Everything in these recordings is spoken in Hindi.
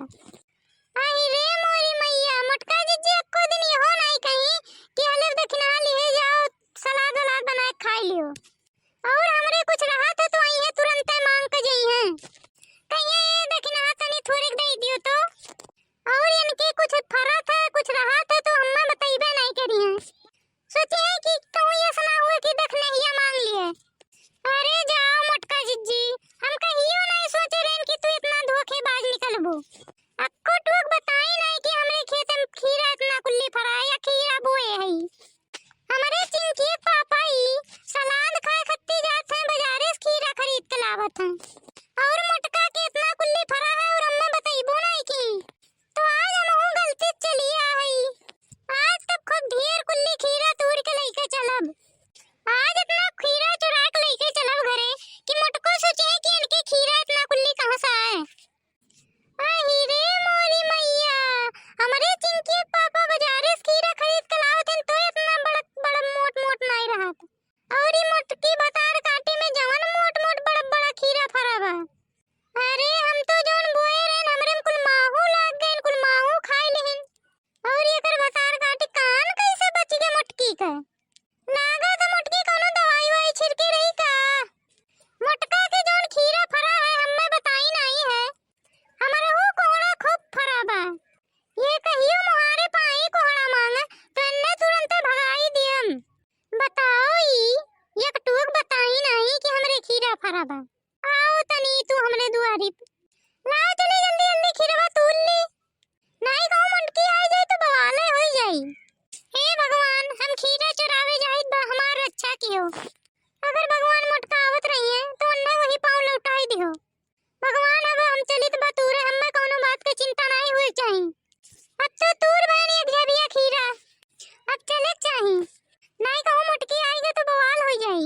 आई रे मोरी मैया, मोटका जिज्जी अक्को दिन हो नहीं कहीं कि हले दक्षिणा लिए जाओ, सलाद वलाद बना के खा लियो। और हमरे कुछ रहा था तो आई है तुरंत मांग के जई है कहीं ये दक्षिणा तनी थोड़ी दे दियो तो। और इनके कुछ फरा था कुछ रहा था तो हम्मा बताइबे नहीं करी है। सोचे है कि कहूं ये सुना हुआ कि दक्षिणा मांग लिए। अरे जाओ मोटका जिज्जी, हम कहियो नहीं सोचे रहे कि तू इतना धोखेबाज निकलबो। अक्को टूक बताई नहीं कि हमरे खेत में खीरा इतना कुल्ली फरा है या खीरा बोए है। हमारे चिंकी पापा ही सलाद खाए खत्ती जाते हैं बाजारे से खीरा खरीद के लावत हैं। और मोटका के इतना कुल्ली फरा है और अम्मा बताइबो नहीं की। तो आज हम गलती चली आई। आज तक खुद ढेर कुल्ली खीरा तोड़ के लेके चलब। आज इतना खीरा चुरा के लेके चलब घरे कि मोटको सोचे कि इनके खीरा इतना कुल्ली कहां से आए। आई रे मोरी मैया, हमारे चिंकी पापा बाजारे से खीरा खरीद के लावत हैं तो इतना बड़ा बड़ा मोट मोट नहीं रहा था। और ये मोटकी बतार काटे में जवन मोट मोट बड़ा बड़ा खीरा फरा बा। अरे हम तो जवन बोए रहे हमरे में कुल माहू लाग गए, कुल माहू खाए लेहिन। और ये कर बतार काटे कान कैसे बच गए मोटकी का। लागा तो मोटकी कोनो दवाई वाई छिड़के रही का। मोटका के जवन खीरा फरा है हमें बताई नहीं है। हमारा वो कोहड़ा खूब फरा बा। ये कहियो मुहारे पाई कोहड़ा मांगा तो इन्ने तुरंत भगाई दियम। बताओ एक टूक बताई नहीं कि हमरे खीरा फरा बा। आओ तनी तू हमरे दुआरी पे लाओ, चले जल्दी जल्दी खीरवा तोड़ ली। नहीं कहूं मुंडकी आ जाए तो बवाले हो जाई। हे भगवान, हम खीरा चुरावे जाहिद बा हमार रक्षा कियो। अगर भगवान मोटका आवत रही है तो उन्ने वही पांव लौटाई दियो। भगवान अब हम चलित बतूरे हमें कोनो बात की चिंता नहीं हुई चाहिए। अब तो तूर बहन एक जबिया खीरा अब चले चाहिए। नहीं कहूं मुटकी आएगा तो बवाल हो जाई।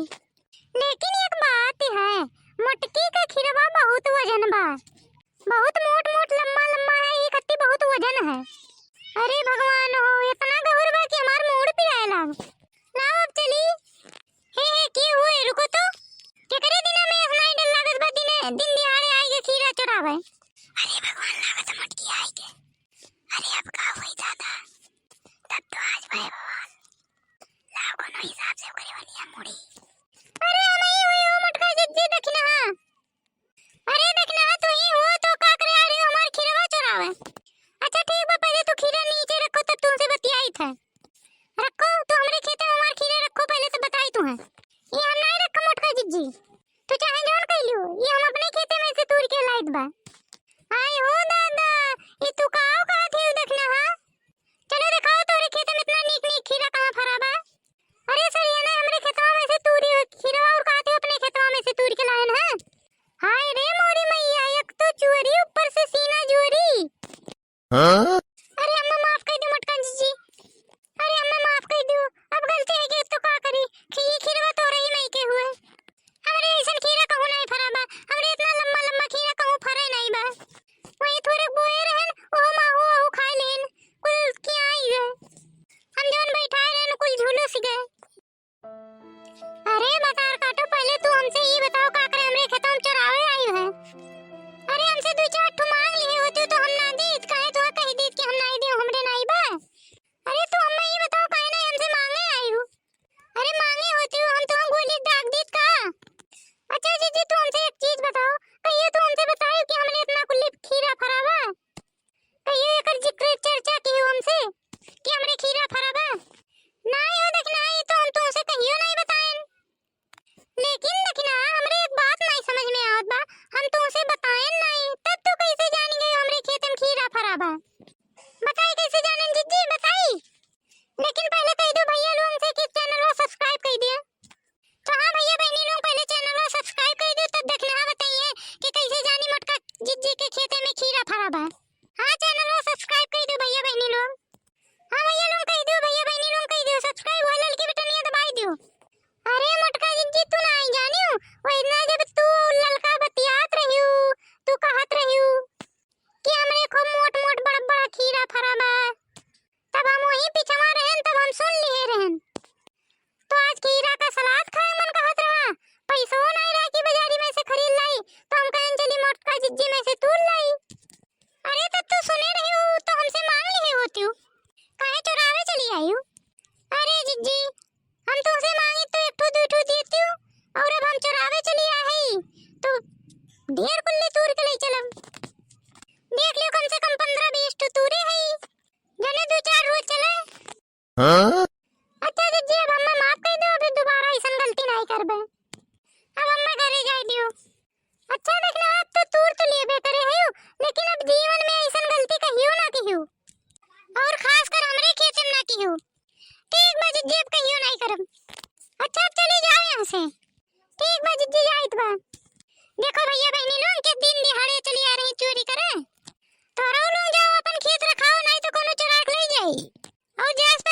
लेकिन एक बात है, मुटकी का खीरवा बहुत वजन बा, बहुत मोट मोट लम्बा लम्बा है। ये कत्ती बहुत वजन है। अरे भगवान हो, इतना गहुर बा कि हमार मूड पे आए लाग। लाओ अब चली। हे की हुए, रुको तो केकरे दिना में इतना ही डर लागत बा दिन दिहाड़े आएगे खीरा चुरावे। अरे भगवान, लागत मटकी आएगे। अरे अब का हुई दादा, तब तो आज भाई भगवान लाओ कोनो हिसाब से करे वाली मुड़ी। अरे नहीं हुई हो मटका जिज्जी दक्षिणा। अरे दक्षिणा तो ही हो तो का करे आ रही हो हमार खीरवा चुरावे। अच्छा ठीक बा, पहले तो खीरा नीचे रखो तब तुमसे बतियाई था। रखो तो हमरे खेत में हमार खीरा रखो पहले से बताई तू है। ये हम नहीं रखो मोटका जिज्जी, तो चाहे जोन कह लियो, ये हम अपने खेते में से तोड़ के लाइट बा। आए हो दादा, ये तू काओ कहा थे देखना। हां चलो दिखाओ तोरे खेत में इतना नीक नीक खीरा कहां फरा बा। अरे सर ये ना हमरे खेतवा में से तोड़ी खीरा और कहा थे अपने खेतवा में से तोड़ के लाए हैं। हाय रे मोरी मैया, एक तो चोरी ऊपर से सीना चोरी। हां अरे अम्मा माफ कर दो मोटका जिज्जी। अरे अम्मा माफ कर दो, अब गलती है कि तो का करी कि ये खीरवा तो रही नहीं के हुए। हमरे ऐसा खीरा कहूं नहीं फरा बा। हमरे इतना लंबा लंबा खीरा कहूं फरा नहीं बा। वही थोड़े बोए रहन ओ माहू ओ खा लेन कुल क्या आई गए। हम जोन बैठाए रहन कुल झुलस गए। अरे बतार काटो, पहले तू हमसे ये बताओ का करे हमरे खेतों में चरावे आई है। अरे हमसे दो चार ठो मांग लिए होते तो हम ना देत, काहे तो कह देत कि हम नहीं दियो हमरे नहीं बा। अरे तू हमें ये बताओ काहे नहीं हमसे मांगे आई हो। अरे मांगे होती हो हम तो गोली दाग देत का। अच्छा जीजी तू हमसे एक चीज बताओ, कहिए तू हमसे बताओ कि हमने इतना कुल्ली खीरा फरा बा। कहिए एकर जिक्र चर्चा की हो हमसे कि हमरे खीरा फरा बा। नहीं हो देखना, ये तो हम तुमसे कहियो नहीं बताएं। लेकिन देखना हमरे एक बात नहीं समझ में आवत बा, हम तुमसे बताएं नहीं तब तो कैसे जानी गए हमरे खेत में खीरा फरा बा। बताई कैसे जानें जीजी बताई। लेकिन पहले कह दो भैया लोग से कि चैनल को सब्सक्राइब कर दिया। तो हां भैया बहनी लोग पहले चैनल को सब्सक्राइब कर दो तब देखना बताइए कि कैसे जानी मोटका जिज्जी के खेते में खीरा फरा बा। हां चैनल को सब्सक्राइब कर दो भैया बहनी लोग। हां भैया लोग कह दो, भैया बहनी लोग कह दो सब्सक्राइब वाला लड़की बटनिया दबाई दो। अरे मोटका जिज्जी तू नहीं जानियो, वो इतना जब तू ललका बतियात रहियो तू कहत रहियो कि हमरे खूब मोट मोट बड़ा बड़ा खीरा फरा बा, तब हम वही पिछवा रहन तब हम सुन लिए रहन। तो आज खीरा का सलाद खाए मन कहत रहा, पैसो नहीं रहा कि बाजारी में से खरीद लाई तो हम कहें चली मोटका जिज्जी में से तोड़ लाई। अरे ढेर कुल्ले तूर के ले चलम। देख लियो कम से कम 15-20 तो तूरे है जने 2-4 रोज चले। हाँ? अच्छा जज्जी अब अम्मा माफ कर दो, अभी दोबारा ऐसा गलती नहीं करबे। अब अम्मा घरे जाए दियो। अच्छा देखना अब तो तूर तो लेबे करे है, लेकिन अब जीवन में ऐसा गलती कहियो ना कहियो, और खास कर हमरे खेत में ना कहियो। ठीक बा जज्जी अब कहियो नहीं करब। अच्छा अब चली जाओ यहाँ से। ठीक बा जज्जी जाइत बा। देखो भैया बहनी लोग के दिन दिहाड़े चली आ रही चोरी करे, तो लोग जाओ अपन खेत रखाओ, नहीं तो कोनो चुरा के ले जाई। और जास